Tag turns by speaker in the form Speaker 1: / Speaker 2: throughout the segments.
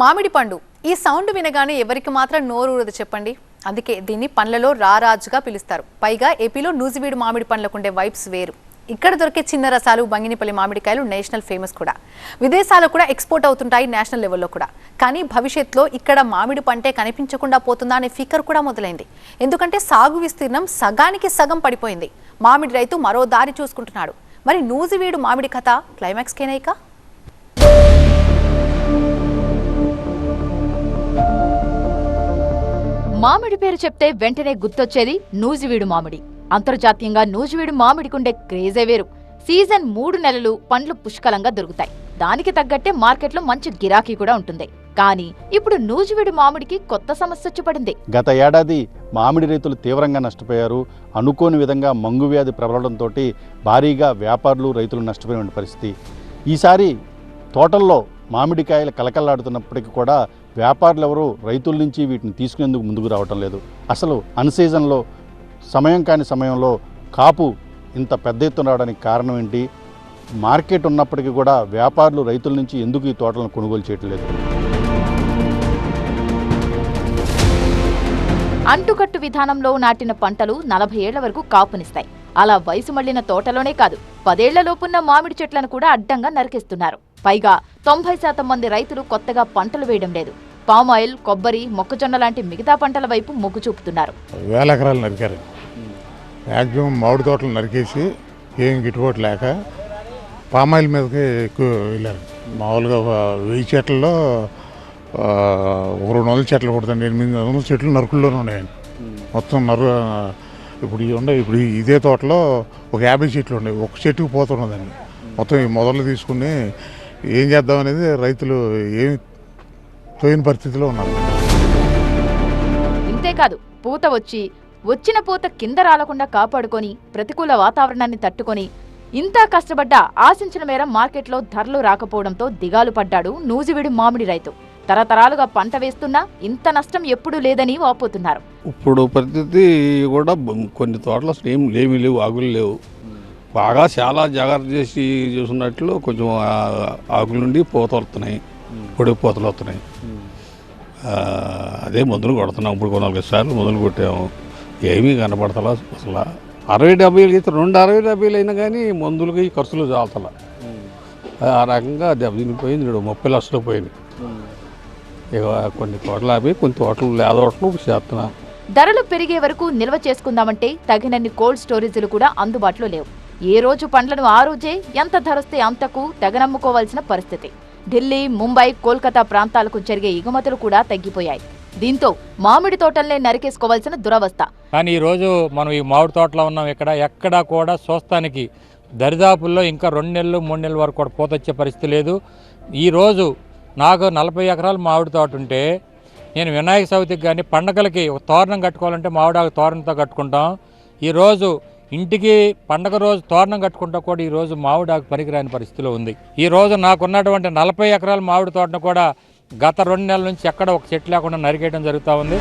Speaker 1: మామిడి పండు ఈ సౌండ్ వినగానే ఎవరికి మాత్రం నోరు ఊరదు చెప్పండి. అందుకే దీన్ని పండ్లలో రారాజుగా పిలుస్తారు. పైగా ఏపీలో నూజివీడు మామిడి పండ్లకుండే వైబ్స్ వేరు. ఇక్కడ దొరికే చిన్న రసాలు బంగినిపల్లి మామిడికాయలు నేషనల్ ఫేమస్ కూడా. విదేశాలకు కూడా ఎక్స్పోర్ట్ అవుతుంటాయి నేషనల్ లెవెల్లో కూడా. కానీ భవిష్యత్తులో ఇక్కడ మామిడి పంటే కనిపించకుండా పోతుందా అనే ఫికర్ కూడా మొదలైంది. ఎందుకంటే సాగు విస్తీర్ణం సగానికి సగం పడిపోయింది. మామిడి రైతు మరో దారి చూసుకుంటున్నాడు. మరి నూజివీడు మామిడి కథ క్లైమాక్స్కేనైక.
Speaker 2: మామిడి పేరు చెప్తే వెంటనే గుర్తొచ్చేది నూజివీడు మామిడి. అంతర్జాతీయంగా నూజివీడు మామిడికుండే క్రేజే వేరు. సీజన్ 3 నెలలు పండ్లు పుష్కలంగా దొరుకుతాయి. దానికి తగ్గట్టే మార్కెట్లో మంచి గిరాకీ కూడా ఉంటుంది. కానీ ఇప్పుడు నూజివీడు మామిడికి కొత్త సమస్య వచ్చి పడింది.
Speaker 3: గత ఏడాది మామిడి రైతులు తీవ్రంగా నష్టపోయారు. అనుకోని విధంగా మంగు వ్యాధి ప్రబలడంతో భారీగా వ్యాపారులు రైతులు నష్టపోయిన పరిస్థితి. ఈసారి తోటల్లో మామిడికాయలు కలకల్లాడుతున్నప్పటికీ కూడా వ్యాపారులు ఎవరు రైతుల నుంచి వీటిని తీసుకునేందుకు ముందుకు రావటం లేదు. అసలు అన్సీజన్లో సమయం కాని సమయంలో కాపు ఇంత పెద్ద ఎత్తున రావడానికి కారణం ఏంటి? మార్కెట్ ఉన్నప్పటికీ కూడా వ్యాపారులు రైతుల నుంచి ఎందుకు ఈ తోటలను కొనుగోలు చేయటం లేదు?
Speaker 2: అంటుకట్టు విధానంలో నాటిన పంటలు 40 ఏళ్ల వరకు కాపునిస్తాయి. అలా వయసు మళ్లిన తోటలోనే కాదు 10 ఏళ్లలోపున్న మామిడి చెట్లను కూడా అడ్డంగా నరికేస్తున్నారు. పైగా 90% మంది రైతులు కొత్తగా పంటలు వేయడం లేదు. పామాయిల్, కొబ్బరి, మొక్కజొన్న లాంటి మిగతా పంటల వైపు మొగ్గు చూపుతున్నారు.
Speaker 4: వేల ఎకరాలు నరికారు. మ్యాక్సిమం మామిడి తోటలు నరికేసి ఏం గిట్టుబాటు లేక పామాయిల్ మీదకి ఎక్కువ వెళ్ళారు. మామూలుగా 1000 చెట్లలో 200 చెట్లు కొడుతుంది. 800 చెట్లు నరుకుల్లోనే ఉన్నాయండి. మొత్తం ఇప్పుడు ఇదే తోటలో ఒక 50 చెట్లు ఉన్నాయి. ఒక చెట్టుకు పోతున్నదండి. మొత్తం ఈ మొదలు తీసుకుని ఏం చేద్దాం అనేది రైతులు ఏమి తోయిన పరిస్థితిలో ఉన్నారు.
Speaker 2: ఇంతేకాదు పూత వచ్చిన పూత కింద రాలకుండా కాపాడుకొని ప్రతికూల వాతావరణాన్ని తట్టుకొని ఇంత కష్టపడ్డా ఆశించిన మేర మార్కెట్లో ధరలు రాకపోవడంతో దిగాలు పడ్డాడు నూజివీడు మామిడి రైతు. తరతరాలుగా పంట వేస్తున్నా ఇంత నష్టం ఎప్పుడూ లేదని వాపోతున్నారు.
Speaker 5: ఇప్పుడు పరిస్థితి కూడా కొన్ని తోటలు అసలు ఏమీ లేవు, ఆకులు లేవు. బాగా చాలా జాగ్రత్త చేసి చూసినట్లు కొంచెం ఆకుల నుండి పూతలు వస్తున్నాయి, పొడి పూతలు వస్తున్నాయి. అదే మందులు కొడుతున్నాం. ఇప్పుడు 4 సార్లు మందులు కొట్టాము, ఏమీ కనపడతలా. అసలు 60-70 అయితే 60-70 అయినా కానీ మందులకి ఖర్చులు చాలతలా. ఆ రకంగా దెబ్బతినిపోయింది. 30 లక్షలు పోయింది. ఇక కొన్ని తోటలు ఆపి కొన్ని తోటలు లేదోటలు చేస్తున్నాం.
Speaker 2: ధరలు పెరిగే వరకు నిల్వ చేసుకుందామంటే తగినన్ని కోల్డ్ స్టోరేజీలు కూడా అందుబాటులో లేవు. ఏ రోజు పండ్లను ఆ రోజే ఎంత ధరస్తే అంతకు తెగనమ్ముకోవాల్సిన పరిస్థితి. ఢిల్లీ, ముంబై, కోల్కతా ప్రాంతాలకు జరిగే ఎగుమతులు కూడా తగ్గిపోయాయి. దీంతో మామిడి తోటల్నే నరికేసుకోవాల్సిన దురవస్థ.
Speaker 6: కానీ ఈరోజు మనం ఈ మామిడి తోటలో ఉన్నాం. ఎక్కడా కూడా చూస్తానికి దరిదాపుల్లో ఇంకా 2 నెలలు 3 నెలల వరకు కూడా పూతొచ్చే పరిస్థితి లేదు. ఈరోజు నాకు 40 ఎకరాలు మామిడి తోట ఉంటే నేను వినాయక చవితికి కానీ పండగలకి ఒక తోరణం కట్టుకోవాలంటే మామిడాకు తోరణంతో కట్టుకుంటాం. ఈరోజు ఇంటికి పండగ రోజు తోరణం కట్టుకుంటా కూడా ఈరోజు మామిడాకు పనికిరాని పరిస్థితిలో ఉంది. ఈరోజు నాకున్నటువంటి 40 ఎకరాల మామిడి తోటను కూడా గత 2 నెలల నుంచి ఎక్కడ ఒక చెట్టు లేకుండా నరికేయడం జరుగుతూ ఉంది.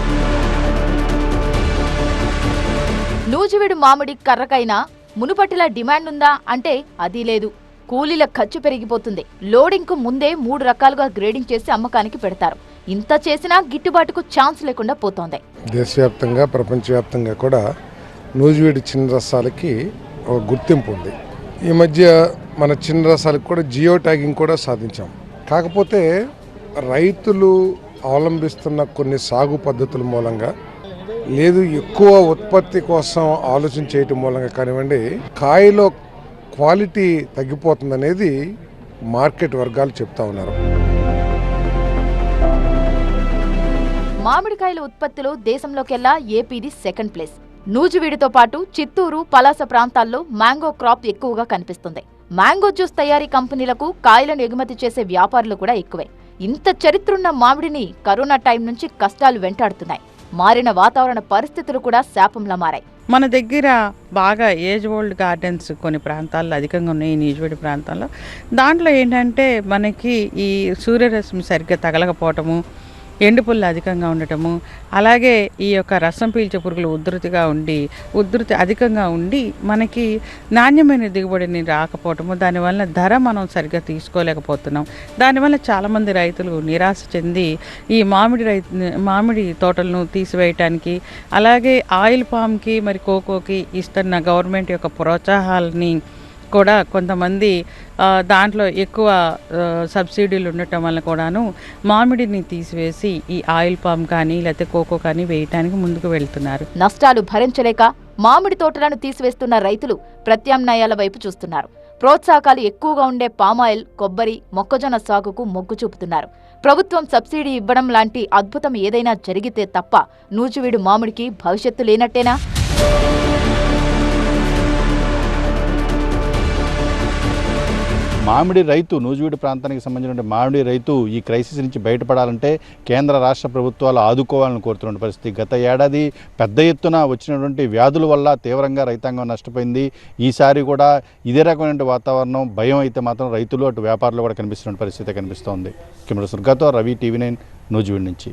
Speaker 2: నూజివీడు మామిడి కర్రకైనా మునుపటిలా డిమాండ్ ఉందా అంటే అది లేదు. కూలీల ఖర్చు పెరిగిపోతుంది. లోడింగ్కు ముందే 3 రకాలుగా గ్రేడింగ్ చేసి అమ్మకానికి పెడతారు. ఇంత చేసినా గిట్టుబాటుకు ఛాన్స్ లేకుండా పోతోంది.
Speaker 7: దేశవ్యాప్తంగా ప్రపంచవ్యాప్తంగా కూడా నూజివీడు చిన్న రసాలకి ఒక గుర్తింపు ఉంది. ఈ మధ్య మన చిన్న రసాలకు కూడా జియో ట్యాగింగ్ కూడా సాధించాం. కాకపోతే రైతులు అవలంబిస్తున్న కొన్ని సాగు పద్ధతుల మూలంగా లేదు ఎక్కువ ఉత్పత్తి కోసం ఆలోచన చేయటం మూలంగా కానివ్వండి, కాయలో క్వాలిటీ తగ్గిపోతుందనేది మార్కెట్ వర్గాలు చెప్తా ఉన్నారు.
Speaker 2: మామిడికాయల ఉత్పత్తిలో దేశంలోకెల్లా ఏపీది 2nd ప్లేస్. నూజివీడుతో పాటు చిత్తూరు, పలాస ప్రాంతాల్లో మ్యాంగో క్రాప్ ఎక్కువగా కనిపిస్తుంది. మ్యాంగో జ్యూస్ తయారీ కంపెనీలకు కాయలను ఎగుమతి చేసే వ్యాపారులు కూడా ఎక్కువే. ఇంత చరిత్రున్న మామిడిని కరోనా టైం నుంచి కష్టాలు వెంటాడుతున్నాయి. మారిన వాతావరణ పరిస్థితులు కూడా శాపంలా మారాయి.
Speaker 8: మన దగ్గర బాగా ఏజ్ ఓల్డ్ గార్డెన్స్ కొన్ని ప్రాంతాల్లో అధికంగా ఉన్నాయి. ఈ నూజివీడు ప్రాంతాల్లో దాంట్లో ఏంటంటే మనకి ఈ సూర్యరశ్మి సరిగ్గా తగలకపోవటము, ఎండుపుల్ల అధికంగా ఉండటము, అలాగే ఈ యొక్క రసం పీల్చే పురుగులు ఉధృతి అధికంగా ఉండి మనకి నాణ్యమైన దిగుబడిని రాకపోవటము, దానివల్ల ధర మనం సరిగ్గా తీసుకోలేకపోతున్నాం. దానివల్ల చాలామంది రైతులు నిరాశ చెంది ఈ మామిడి తోటలను తీసివేయటానికి, అలాగే ఆయిల్ పామ్కి మరి కోకోకి ఇస్తున్న గవర్నమెంట్ యొక్క ప్రోత్సాహాలని కూడా కొంతమంది దాంట్లో ఎక్కువ సబ్సిడీలు ఉండటం వల్ల కూడాను మామిడిని తీసివేసి ఈ ఆయిల్ పామ్ కానీ లేకపోతే కోకో కానీ వేయటానికి ముందుకు వెళ్తున్నారు.
Speaker 2: నష్టాలు భరించలేక మామిడి తోటలను తీసివేస్తున్న రైతులు ప్రత్యామ్నాయాల వైపు చూస్తున్నారు. ప్రోత్సాహకాలు ఎక్కువగా ఉండే పామాయిల్, కొబ్బరి, మొక్కజొన్న సాగుకు మొగ్గు చూపుతున్నారు. ప్రభుత్వం సబ్సిడీ ఇవ్వడం లాంటి అద్భుతం ఏదైనా జరిగితే తప్ప నూజివీడు మామిడికి భవిష్యత్తు లేనట్టేనా?
Speaker 3: మామిడి రైతు, నూజివీడు ప్రాంతానికి సంబంధించిన మామిడి రైతు ఈ క్రైసిస్ నుంచి బయటపడాలంటే కేంద్ర రాష్ట్ర ప్రభుత్వాలు ఆదుకోవాలని కోరుతున్న పరిస్థితి. గత ఏడాది పెద్ద ఎత్తున వచ్చినటువంటి వ్యాధుల వల్ల తీవ్రంగా రైతాంగం నష్టపోయింది. ఈసారి కూడా ఇదే రకమైన వాతావరణం, భయం అయితే మాత్రం రైతులు అటు వ్యాపారులు కూడా కనిపిస్తున్న పరిస్థితి కనిపిస్తోంది. కెమెరా సుర్గాతో రవి, టీవీ9 నూజివీడు నుంచి.